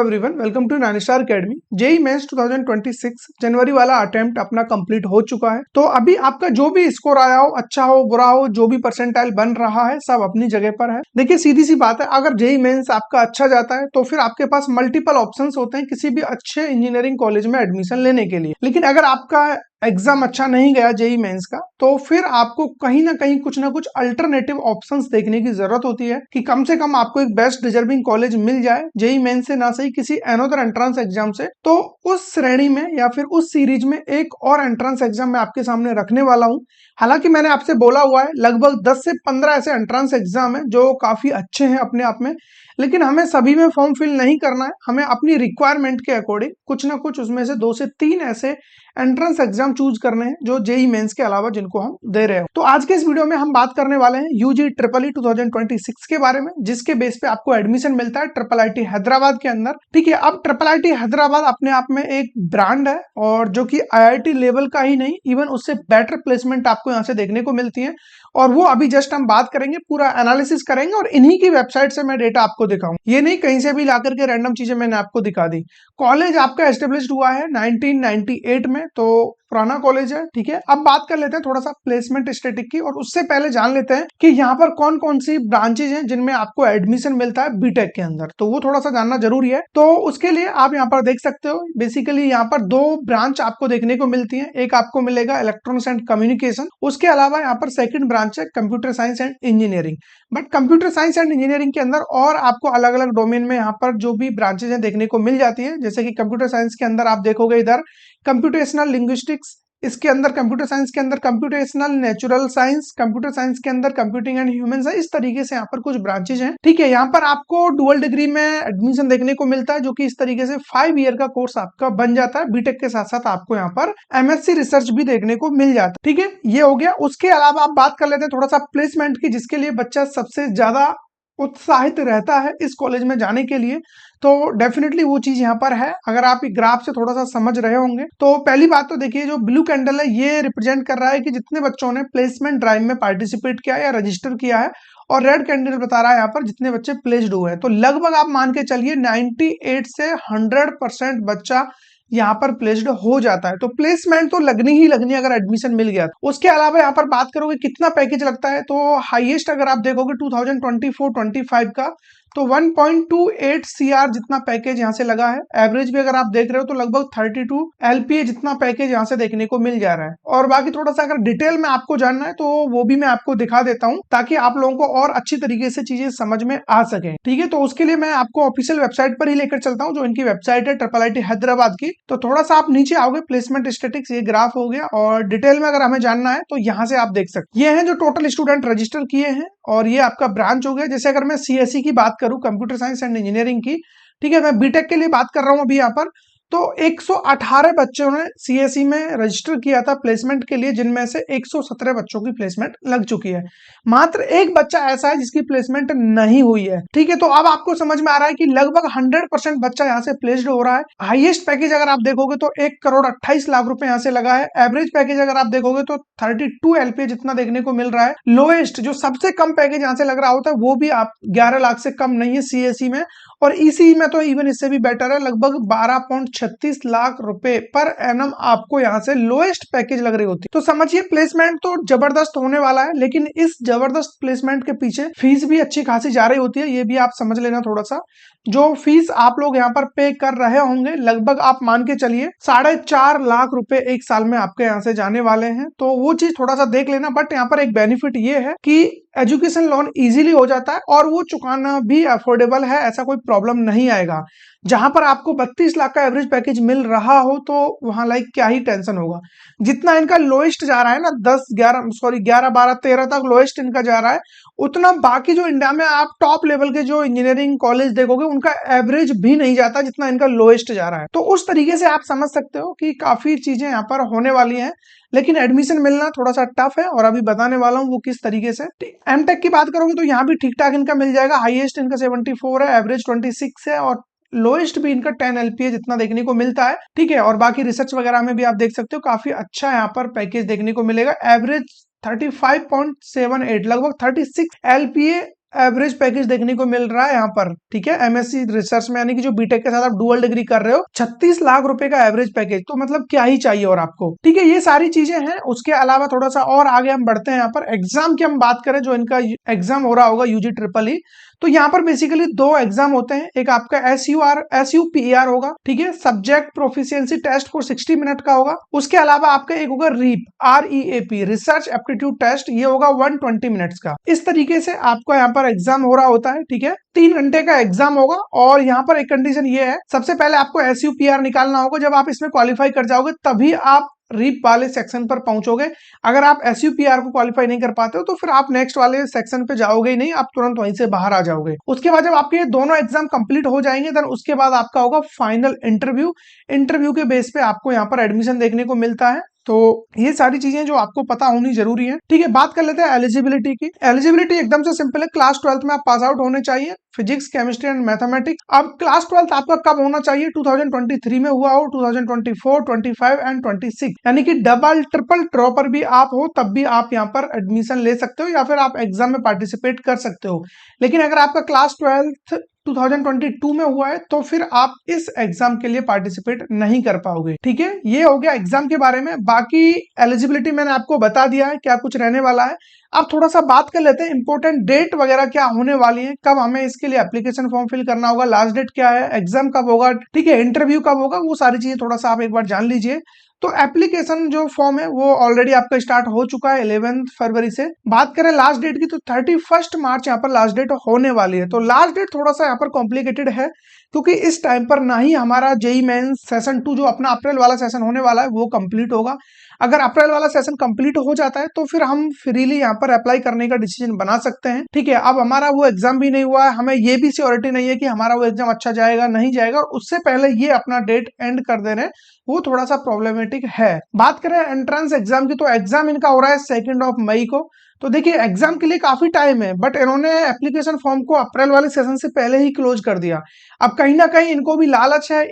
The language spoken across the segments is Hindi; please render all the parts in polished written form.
Everyone, welcome to Ninestar academy. JEE mains 2026 जनवरी वाला अटेम्प्ट अपना कंप्लीट हो चुका है। तो अभी आपका जो भी स्कोर आया हो, अच्छा हो बुरा हो, जो भी परसेंटाइल बन रहा है सब अपनी जगह पर है। देखिए सीधी सी बात है, अगर जेई मेंस आपका अच्छा जाता है तो फिर आपके पास मल्टीपल ऑप्शंस होते हैं किसी भी अच्छे इंजीनियरिंग कॉलेज में एडमिशन लेने के लिए। लेकिन अगर आपका एग्जाम अच्छा नहीं गया जेई मेंस का, तो फिर आपको कहीं ना कुछ अल्टरनेटिव ऑप्शंस देखने की जरूरत होती है कि कम से कम आपको एक बेस्ट डिजर्विंग कॉलेज मिल जाए, जेई मेंस से ना सही किसी अनदर एंट्रेंस एग्जाम से। तो उस श्रेणी में या फिर उस सीरीज में एक और एंट्रेंस एग्जाम मैं आपके सामने रखने वाला हूं। हालांकि मैंने आपसे बोला हुआ है लगभग 10 से 15 ऐसे एंट्रेंस एग्जाम है जो काफी अच्छे हैं अपने आप में, लेकिन हमें सभी में फॉर्म फिल नहीं करना है। हमें अपनी रिक्वायरमेंट के अकॉर्डिंग कुछ ना कुछ उसमें से 2 से 3 ऐसे एंट्रेंस एग्जाम चूज करने हैं जो जेई मेंस के अलावा जिनको हम दे रहे हो। तो आज के इस वीडियो में हम बात करने वाले हैं यूजी ट्रिपल ई 2026 के बारे में, जिसके बेस पे आपको एडमिशन मिलता है ट्रिपल आईटी हैदराबाद के अंदर। ठीक है, अब ट्रिपल आईटी हैदराबाद अपने आप में एक ब्रांड है और जो कि आईआईटी लेवल का ही नहीं, इवन उससे बेटर प्लेसमेंट आपको यहाँ से देखने को मिलती है। और वो अभी जस्ट हम बात करेंगे, पूरा एनालिसिस करेंगे और इन्हीं की वेबसाइट से मैं डेटा आपको दिखाऊं। ये नहीं कहीं से भी लाकर के रैंडम चीजें मैंने आपको दिखा दी। कॉलेज आपका एस्टेब्लिश्ड हुआ है 1998 में, तो पुराना कॉलेज है। ठीक है, अब बात कर लेते हैं थोड़ा सा प्लेसमेंट स्टैटिक की, और उससे पहले जान लेते हैं कि यहाँ पर कौन कौन सी ब्रांचेज हैं जिनमें आपको एडमिशन मिलता है बीटेक के अंदर। तो वो थोड़ा सा जानना जरूरी है। तो उसके लिए आप यहाँ पर देख सकते हो, बेसिकली यहाँ पर 2 ब्रांच आपको देखने को मिलती है। एक आपको मिलेगा इलेक्ट्रॉनिक्स एंड कम्युनिकेशन, उसके अलावा यहाँ पर सेकंड ब्रांच है computer science and engineering. But computer science and engineering के अंदर और आपको अलग अलग डोमेन में यहाँ पर जो भी ब्रांचेज हैं देखने को मिल जाती है। जैसे कि कंप्यूटर साइंस के अंदर आप देखोगे इधर कंप्यूटेशनल लिंग्विस्टिक्स, इसके अंदर कंप्यूटर साइंस के अंदर computational natural science, computer science के अंदर कंप्यूटिंग एंड ह्यूमन साइंस। इस तरीके से यहाँ पर कुछ ब्रांचेज हैं। ठीक है, यहाँ पर आपको डुअल डिग्री में एडमिशन देखने को मिलता है, जो कि इस तरीके से 5 ईयर का कोर्स आपका बन जाता है। बीटेक के साथ साथ आपको यहाँ पर एमएससी रिसर्च भी देखने को मिल जाता है। ठीक है, ये हो गया। उसके अलावा आप बात कर लेते हैं थोड़ा सा प्लेसमेंट की, जिसके लिए बच्चा सबसे ज्यादा उत्साहित रहता है इस कॉलेज में जाने के लिए। तो डेफिनेटली वो चीज यहाँ पर है। अगर आप ग्राफ से थोड़ा सा समझ रहे होंगे तो पहली बात तो देखिए, जो ब्लू कैंडल है ये रिप्रेजेंट कर रहा है कि जितने बच्चों ने प्लेसमेंट ड्राइव में पार्टिसिपेट किया या रजिस्टर किया है, और रेड कैंडल बता रहा है यहाँ पर जितने बच्चे प्लेस्ड हुए हैं। तो लगभग आप मान के चलिए 98 से 100% बच्चा यहाँ पर प्लेस्ड हो जाता है। तो प्लेसमेंट तो लगनी ही लगनी है अगर एडमिशन मिल गया। उसके अलावा यहाँ पर बात करोगे कितना पैकेज लगता है, तो हाईएस्ट अगर आप देखोगे 2024-25 का, तो 1.28 CR जितना पैकेज यहाँ से लगा है। एवरेज भी अगर आप देख रहे हो तो लगभग 32 LPA जितना पैकेज यहाँ से देखने को मिल जा रहा है। और बाकी थोड़ा सा अगर डिटेल में आपको जानना है तो वो भी मैं आपको दिखा देता हूँ, ताकि आप लोगों को और अच्छी तरीके से चीजें समझ में आ सके। ठीक है, तो उसके लिए मैं आपको ऑफिशियल वेबसाइट पर ही लेकर चलता हूँ, जो इनकी वेबसाइट है ट्रिपल आईटी हैदराबाद की। तो थोड़ा सा आप नीचे आओगे, प्लेसमेंट स्टेटिक्स ये ग्राफ हो गया, और डिटेल में अगर हमें जानना है तो यहाँ से आप देख सकते। ये है जो टोटल स्टूडेंट रजिस्टर किए हैं, और ये आपका ब्रांच हो गया। जैसे अगर मैं सीएसई की बात करूं, कंप्यूटर साइंस एंड इंजीनियरिंग की, ठीक है, मैं बीटेक के लिए बात कर रहा हूं अभी यहाँ पर, तो 118 बच्चों ने सीएसई में रजिस्टर किया था प्लेसमेंट के लिए, जिनमें से 117 बच्चों की प्लेसमेंट लग चुकी है। मात्र एक बच्चा ऐसा है जिसकी प्लेसमेंट नहीं हुई है। ठीक है, तो अब आपको समझ में आ रहा है कि लगभग 100% बच्चा यहाँ से प्लेस्ड हो रहा है। हाईएस्ट पैकेज अगर आप देखोगे तो 1,28,00,000 रुपए यहाँ से लगा है। एवरेज पैकेज अगर आप देखोगे तो 32 LPA जितना देखने को मिल रहा है। लोएस्ट जो सबसे कम पैकेज यहाँ से लग रहा होता है वो भी आप 11 लाख से कम नहीं है सीएसई में, और ईसीई में तो इवन इससे भी बेटर है, लगभग 12.36 लाख रुपए पर एनम आपको यहाँ से लोएस्ट पैकेज लग रही होती है। तो समझिए प्लेसमेंट तो जबरदस्त होने वाला है, लेकिन इस जबरदस्त प्लेसमेंट के पीछे फीस भी अच्छी खासी जा रही होती है, ये भी आप समझ लेना थोड़ा सा। जो फीस आप लोग यहाँ पर पे कर रहे होंगे, लगभग आप मान के चलिए 4.5 लाख रुपए एक साल में आपके यहाँ से जाने वाले हैं। तो वो चीज थोड़ा सा देख लेना। बट यहाँ पर एक बेनिफिट ये है कि एजुकेशन लोन इजीली हो जाता है, और वो चुकाना भी अफोर्डेबल है, ऐसा कोई प्रॉब्लम नहीं आएगा। जहां पर आपको 32 लाख का एवरेज पैकेज मिल रहा हो तो वहां लाइक क्या ही टेंशन होगा। जितना इनका लोएस्ट जा रहा है ना, 11, 12, 13 तक लोएस्ट इनका जा रहा है, उतना बाकी जो इंडिया में आप टॉप लेवल के जो इंजीनियरिंग कॉलेज देखोगे उनका एवरेज भी नहीं जाता जितना इनका लोएस्ट जा रहा है। तो उस तरीके से आप समझ सकते हो कि काफी चीजें यहाँ पर होने वाली हैं, लेकिन एडमिशन मिलना थोड़ा सा टफ है, और अभी बताने वाला हूँ वो किस तरीके से। एमटेक की बात करोगे तो यहाँ भी ठीक ठाक इनका मिल जाएगा। हाईएस्ट इनका 74 है, एवरेज 26 है, और लोएस्ट भी इनका 10 LPA जितना देखने को मिलता है। ठीक है, और बाकी रिसर्च वगैरह में भी आप देख सकते हो काफी अच्छा यहाँ पर पैकेज देखने को मिलेगा। एवरेज 35.78, लगभग 36 LPA एवरेज पैकेज देखने को मिल रहा है यहाँ पर, ठीक है, एमएससी रिसर्च में, यानी कि जो बीटेक के साथ आप डुअल डिग्री कर रहे हो, 36 लाख रुपए का एवरेज पैकेज, तो मतलब क्या ही चाहिए और आपको, ठीक है। ये सारी चीजें हैं। उसके अलावा थोड़ा सा और आगे हम बढ़ते हैं। यहाँ पर एग्जाम की हम बात करें, जो इनका एग्जाम हो रहा होगा यूजी ट्रिपल ई, तो यहाँ पर बेसिकली 2 एग्जाम होते हैं। एक आपका SUPER होगा, ठीक है, subject proficiency test for 60 minute का होगा। उसके अलावा आपका एक होगा REAP, रिसर्च एप्टीट्यूड टेस्ट, ये होगा 120 मिनट्स का। इस तरीके से आपका यहाँ पर एग्जाम हो रहा होता है, ठीक है। 3 घंटे का एग्जाम होगा। और यहाँ पर एक कंडीशन ये है, सबसे पहले आपको SUPER निकालना होगा। जब आप इसमें क्वालिफाई कर जाओगे तभी आप रीप वाले सेक्शन पर पहुंचोगे। अगर आप SUPER को क्वालिफाई नहीं कर पाते हो तो फिर आप नेक्स्ट वाले सेक्शन पे जाओगे ही नहीं, आप तुरंत वहीं से बाहर आ जाओगे। उसके बाद जब आपके ये दोनों एग्जाम कंप्लीट हो जाएंगे, देन उसके बाद आपका होगा फाइनल इंटरव्यू। इंटरव्यू के बेस पे आपको यहाँ पर एडमिशन देखने को मिलता है। तो ये सारी चीजें जो आपको पता होनी जरूरी है, ठीक है। बात कर लेते हैं एलिजिबिलिटी की। एलिजिबिलिटी एकदम से सिंपल है, क्लास 12th में आप पास आउट होने चाहिए, फिजिक्स, केमिस्ट्री एंड मैथमेटिक्स। अब क्लास 12th आपका कब होना चाहिए? 2023 में हुआ हो, 2024, 25 एंड 26, यानी कि डबल ट्रिपल ड्रॉपर भी आप हो तब भी आप यहाँ पर एडमिशन ले सकते हो, या फिर आप एग्जाम में पार्टिसिपेट कर सकते हो। लेकिन अगर आपका क्लास 12th 2022 में हुआ है तो फिर आप इस एग्जाम के लिए पार्टिसिपेट नहीं कर पाओगे, ठीक है। ये हो गया एग्जाम के बारे में। बाकी एलिजिबिलिटी मैंने आपको बता दिया है क्या कुछ रहने वाला है। अब थोड़ा सा बात कर लेते हैं इंपॉर्टेंट डेट वगैरह क्या होने वाली है, कब हमें इसके लिए एप्लीकेशन फॉर्म फिल करना होगा, लास्ट डेट क्या है, एग्जाम कब होगा, ठीक है, इंटरव्यू कब होगा, वो सारी चीजें थोड़ा सा आप एक बार जान लीजिए। तो एप्लीकेशन जो फॉर्म है वो ऑलरेडी आपका स्टार्ट हो चुका है 11 फरवरी से। बात करें लास्ट डेट की तो 31 मार्च यहाँ पर लास्ट डेट होने वाली है। तो लास्ट डेट थोड़ा सा यहाँ पर कॉम्प्लिकेटेड है, क्योंकि इस टाइम पर ना ही हमारा जेई मेंस सेशन 2 जो अपना अप्रैल वाला सेशन होने वाला है वो कंप्लीट होगा। अगर अप्रैल वाला सेशन कंप्लीट हो जाता है तो फिर हम फ्रीली यहाँ पर अप्लाई करने का डिसीजन बना सकते हैं, ठीक है। अब हमारा वो एग्जाम भी नहीं हुआ है, हमें ये भी श्योरिटी नहीं है कि हमारा वो एग्जाम अच्छा जाएगा नहीं जाएगा, और उससे पहले ये अपना डेट एंड कर दे रहे हैं, वो थोड़ा सा प्रॉब्लमेटिक है। बात करें एंट्रेंस एग्जाम की, तो एग्जाम इनका हो रहा है 2 मई को। तो देखिए एग्जाम के लिए काफी टाइम है, बट इन्होंने एप्लीकेशन फॉर्म को अप्रैल वाले सेशन से पहले ही क्लोज कर दिया। अब कहीं ना कहीं इनको भी लालच है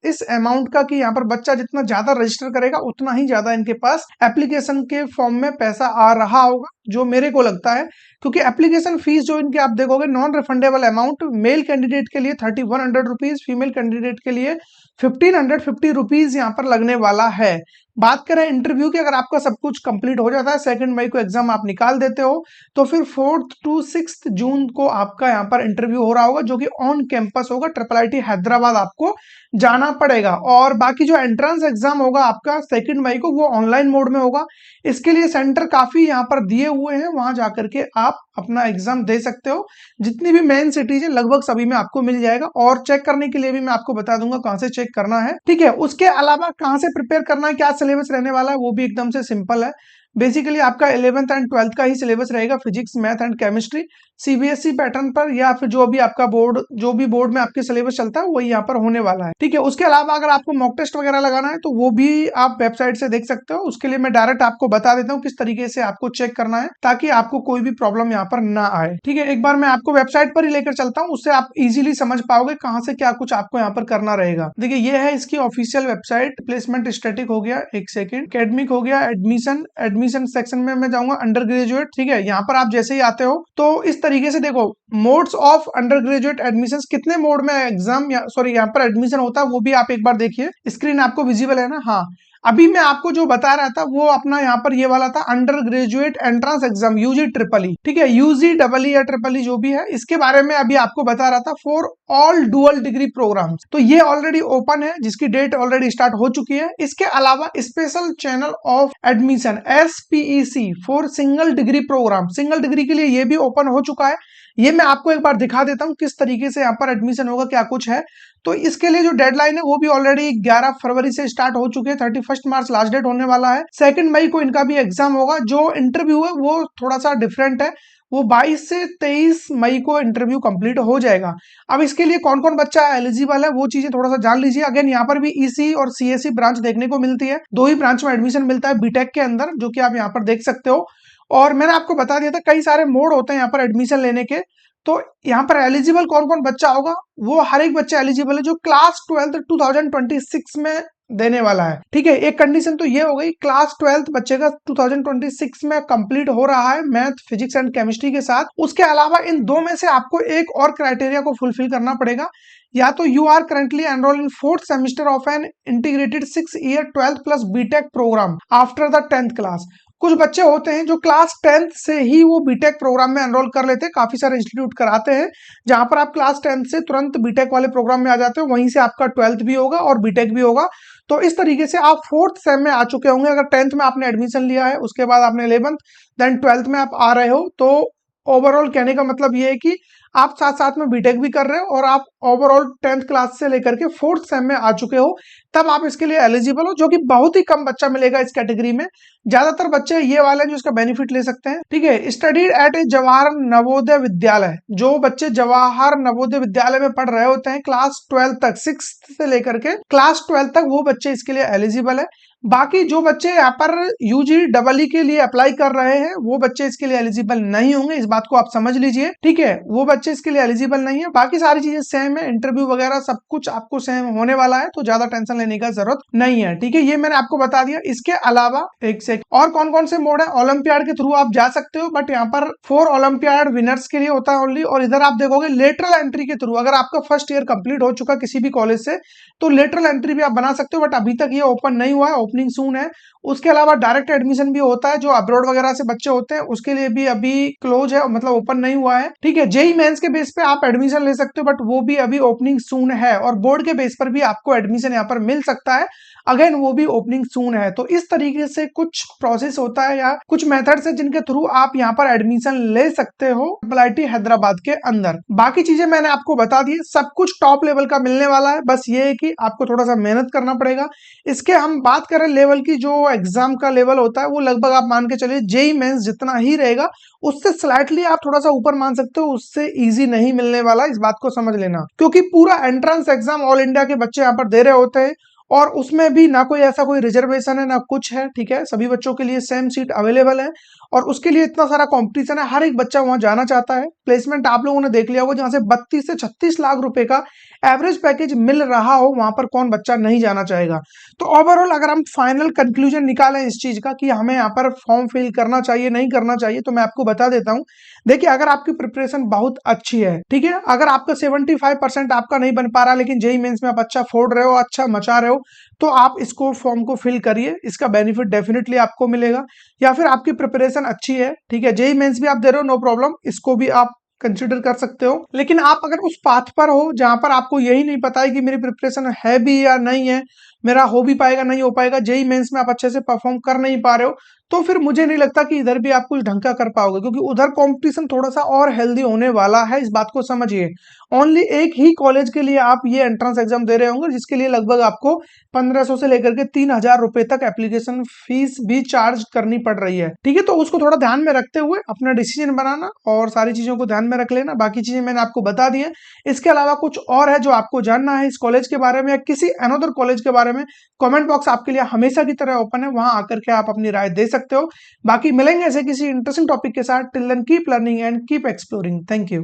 इस अमाउंट का, कि यहाँ पर बच्चा जितना ज्यादा रजिस्टर करेगा उतना ही ज्यादा इनके पास एप्लीकेशन के फॉर्म में पैसा आ रहा होगा, जो मेरे को लगता है। क्योंकि एप्लीकेशन फीस जो इनके आप देखोगे, non refundable amount, male candidate के लिए 3100 रुपीज, फीमेल कैंडिडेट के लिए 1550 रुपीज यहाँ पर लगने वाला है। बात करें इंटरव्यू की, अगर आपका सब कुछ कंप्लीट हो जाता है, 2 मई को एग्जाम आप निकाल देते हो, तो फिर 4 to 6 जून को आपका यहाँ पर इंटरव्यू हो रहा होगा, जो कि ऑन कैंपस होगा। IIIT हैदराबाद आपको जाना पड़ेगा। और बाकी जो एंट्रेंस एग्जाम होगा आपका 2 मई को, वो ऑनलाइन मोड में होगा। इसके लिए सेंटर काफी यहाँ पर दिए हुए हैं, वहां जाकर के आप अपना एग्जाम दे सकते हो। जितनी भी मेन सिटीज है लगभग सभी में आपको मिल जाएगा, और चेक करने के लिए भी मैं आपको बता दूंगा कहां से चेक करना है, ठीक है। उसके अलावा कहां से प्रिपेयर करना है, क्या सिलेबस रहने वाला है, वो भी एकदम से सिंपल है। बेसिकली आपका 11th एंड 12th का ही सिलेबस रहेगा, physics, math and chemistry, CBSE pattern पर, या फिर जो भी आपका बोर्ड, जो भी बोर्ड में आपके सिलेबस चलता है वही यहाँ पर होने वाला है, ठीक है। उसके अलावा अगर आपको मॉक टेस्ट वगैरह लगाना है तो वो भी आप वेबसाइट से देख सकते हो। उसके लिए मैं डायरेक्ट आपको बता देता हूँ किस तरीके से आपको चेक करना है, ताकि आपको कोई भी प्रॉब्लम यहाँ पर ना आए, ठीक है। एक बार मैं आपको वेबसाइट पर ही लेकर चलता हूँ, उससे आप इजीली समझ पाओगे कहाँ से क्या कुछ आपको यहाँ पर करना रहेगा। देखिए ये है इसकी ऑफिशियल वेबसाइट। प्लेसमेंट स्टैटिक हो गया, एक सेकंड, एकेडमिक हो गया, एडमिशन सेक्शन में मैं जाऊंगा, अंडर ग्रेजुएट, ठीक है। यहाँ पर आप जैसे ही आते हो तो इस तरीके से देखो, modes of under graduate admission, कितने मोड में एग्जाम सॉरी यहाँ पर एडमिशन होता है वो भी आप एक बार देखिए। स्क्रीन आपको विजिबल है ना? हाँ, अभी मैं आपको जो बता रहा था वो अपना यहाँ पर ये वाला था, undergraduate entrance exam UG triple E, ठीक है, यूजी डबल ई या ट्रिपल ई जो भी है, इसके बारे में अभी आपको बता रहा था, for all dual degree programmes. तो ये ऑलरेडी ओपन है, जिसकी डेट ऑलरेडी स्टार्ट हो चुकी है। इसके अलावा special channel of admission SPEC for single degree programme, single degree के लिए ये भी ओपन हो चुका है। ये मैं आपको एक बार दिखा देता हूँ किस तरीके से यहाँ पर एडमिशन होगा, क्या कुछ है। तो इसके लिए जो डेडलाइन है वो भी ऑलरेडी 11 फरवरी से स्टार्ट हो चुके हैं, 31 मार्च लास्ट डेट होने वाला है। 2 मई को इनका भी एग्जाम होगा। जो इंटरव्यू है वो थोड़ा सा डिफरेंट है, वो 22 से 23 मई को इंटरव्यू कंप्लीट हो जाएगा। अब इसके लिए कौन कौन बच्चा एलिजिबल है वो चीजें थोड़ा सा जान लीजिए। अगेन यहाँ पर भी EC और CSE ब्रांच देखने को मिलती है, 2 ही ब्रांच में एडमिशन मिलता है बीटेक के अंदर, जो कि आप यहाँ पर देख सकते हो। और मैंने आपको बता दिया था कई सारे मोड होते हैं यहाँ पर एडमिशन लेने के। तो यहाँ पर एलिजिबल कौन कौन बच्चा होगा, वो हर एक बच्चा एलिजिबल है जो क्लास 12 2026 में देने वाला है। ठीक है, एक कंडीशन तो ये हो गई, क्लास 12th बच्चे का 2026 में कंप्लीट हो रहा है मैथ, फिजिक्स एंड केमिस्ट्री के साथ। उसके अलावा इन दो में से आपको एक और क्राइटेरिया को फुलफिल करना पड़ेगा, या तो you are currently enrol in 4th semester of an integrated 6 year 12th plus B Tech programme after the 10th class. कुछ बच्चे होते हैं जो क्लास 10th से ही वो बीटेक प्रोग्राम में एनरोल कर लेते हैं, काफी सारे इंस्टीट्यूट कराते हैं जहां पर आप क्लास 10th से तुरंत बीटेक वाले प्रोग्राम में आ जाते हो, वहीं से आपका 12th भी होगा और बीटेक भी होगा। तो इस तरीके से आप 4th सेम में आ चुके होंगे अगर 10th में आपने एडमिशन लिया है, उसके बाद आपने 11th देन 12th में आप आ रहे हो। तो ओवरऑल कहने का मतलब ये है कि आप साथ साथ में बीटेक भी कर रहे हो और आप ओवरऑल 10th क्लास से लेकर के 4th सेम में आ चुके हो, तब आप इसके लिए एलिजिबल हो, जो कि बहुत ही कम बच्चा मिलेगा इस कैटेगरी में। ज्यादातर बच्चे ये वाले जो इसका बेनिफिट ले सकते हैं। ठीक है, स्टडीड एट ए जवाहर नवोदय विद्यालय, जो बच्चे जवाहर नवोदय विद्यालय में पढ़ रहे होते हैं क्लास 12 तक, 6th से लेकर के क्लास 12 तक, वो बच्चे इसके लिए एलिजिबल है। बाकी जो बच्चे यहाँ पर यूजी डबल ई के लिए अप्लाई कर रहे हैं वो बच्चे इसके लिए एलिजिबल नहीं होंगे, इस बात को आप समझ लीजिए। ठीक है, वो बच्चे इसके लिए एलिजिबल नहीं है। बाकी सारी चीजें सेम है, इंटरव्यू वगैरह सब कुछ आपको सेम होने वाला है, तो ज्यादा टेंशन लेने का जरूरत नहीं है। ठीक है, ये मैंने आपको बता दिया। इसके अलावा एक से और कौन कौन से मोड है, ओलंपियाड के थ्रू आप जा सकते हो, बट यहाँ पर 4 ओलंपियाड विनर्स के लिए होता है ओनली। और इधर आप देखोगे लेटरल एंट्री के थ्रू, अगर आपका फर्स्ट ईयर कंप्लीट हो चुका किसी भी कॉलेज से तो लेटरल एंट्री भी आप बना सकते हो, बट अभी तक ये ओपन नहीं हुआ है, ओपनिंग सून है। उसके अलावा डायरेक्ट एडमिशन भी होता है, जो अब्रॉड वगैरह से बच्चे होते हैं उसके लिए भी अभी क्लोज है, मतलब ओपन नहीं हुआ है। ठीक है, जेई मेंस के बेस पे आप एडमिशन ले सकते हो, बट वो भी अभी ओपनिंग सून है। और बोर्ड के बेस पर भी आपको एडमिशन यहाँ पर मिल सकता है, अगेन वो भी ओपनिंग सून है। तो इस तरीके से कुछ प्रोसेस होता है या कुछ मेथड्स है जिनके थ्रू आप यहाँ पर एडमिशन ले सकते हो IIT हैदराबाद के अंदर। बाकी चीजें मैंने आपको बता दी, सब कुछ टॉप लेवल का मिलने वाला है, बस ये है कि आपको थोड़ा सा मेहनत करना पड़ेगा। इसके हम बात करें लेवल की, जो एग्जाम का लेवल होता है वो लगभग आप मान के चलिए जेई मेंस जितना ही रहेगा, उससे स्लाइटली आप थोड़ा सा ऊपर मान सकते हो, उससे इजी नहीं मिलने वाला, इस बात को समझ लेना। क्योंकि पूरा एंट्रेंस एग्जाम ऑल इंडिया के बच्चे यहाँ पर दे रहे होते हैं, और उसमें भी ना कोई ऐसा कोई रिजर्वेशन है ना कुछ है। ठीक है, सभी बच्चों के लिए सेम सीट अवेलेबल है, और उसके लिए इतना सारा कंपटीशन है, हर एक बच्चा वहां जाना चाहता है। प्लेसमेंट आप लोगों ने देख लिया होगा, जहां से 32 से 36 लाख रुपए का एवरेज पैकेज मिल रहा हो, वहां पर कौन बच्चा नहीं जाना चाहेगा। तो ओवरऑल अगर हम फाइनल कंक्लूजन निकालें इस चीज का कि हमें यहाँ पर फॉर्म फिल करना चाहिए नहीं करना चाहिए, तो मैं आपको बता देता हूँ। देखिए, अगर आपकी प्रिपरेशन बहुत अच्छी है, ठीक है, अगर आपका 75% आपका नहीं बन पा रहा, लेकिन जेई मेंस में आप अच्छा फोड़ रहे हो, अच्छा मचा रहे हो, तो आप इसको फॉर्म को फिल करिए, इसका बेनिफिट डेफिनेटली आपको मिलेगा। या फिर आपकी प्रिपरेशन अच्छी है, ठीक है, जेई मेंस भी आप दे रहे हो, नो प्रॉब्लम, इसको भी आप कंसिडर कर सकते हो। लेकिन आप अगर उस पाथ पर हो जहां पर आपको यही नहीं पता है कि मेरी प्रिपरेशन है भी या नहीं है, मेरा हो भी पाएगा नहीं हो पाएगा, जेई मेंस में आप अच्छे से परफॉर्म कर नहीं पा रहे हो, तो फिर मुझे नहीं लगता कि इधर भी आप कुछ ढंग का कर पाओगे, क्योंकि उधर कंपटीशन थोड़ा सा और हेल्दी होने वाला है, इस बात को समझिए। ओनली एक ही कॉलेज के लिए आप ये एंट्रेंस एग्जाम दे रहे होंगे, जिसके लिए लगभग आपको 1500 से लेकर के 3000 रुपए तक एप्लीकेशन फीस भी चार्ज करनी पड़ रही है। ठीक है, तो उसको थोड़ा ध्यान में रखते हुए अपना डिसीजन बनाना और सारी चीजों को ध्यान में रख लेना। बाकी चीजें मैंने आपको बता दी है। इसके अलावा कुछ और है जो आपको जानना है इस कॉलेज के बारे में या किसी अनदर कॉलेज के बारे में, कमेंट बॉक्स आपके लिए हमेशा की तरह ओपन है, वहां आकर के आप अपनी राय दे सकते हो। बाकी मिलेंगे ऐसे किसी इंटरेस्टिंग टॉपिक के साथ। Till then keep learning and keep exploring. Thank you.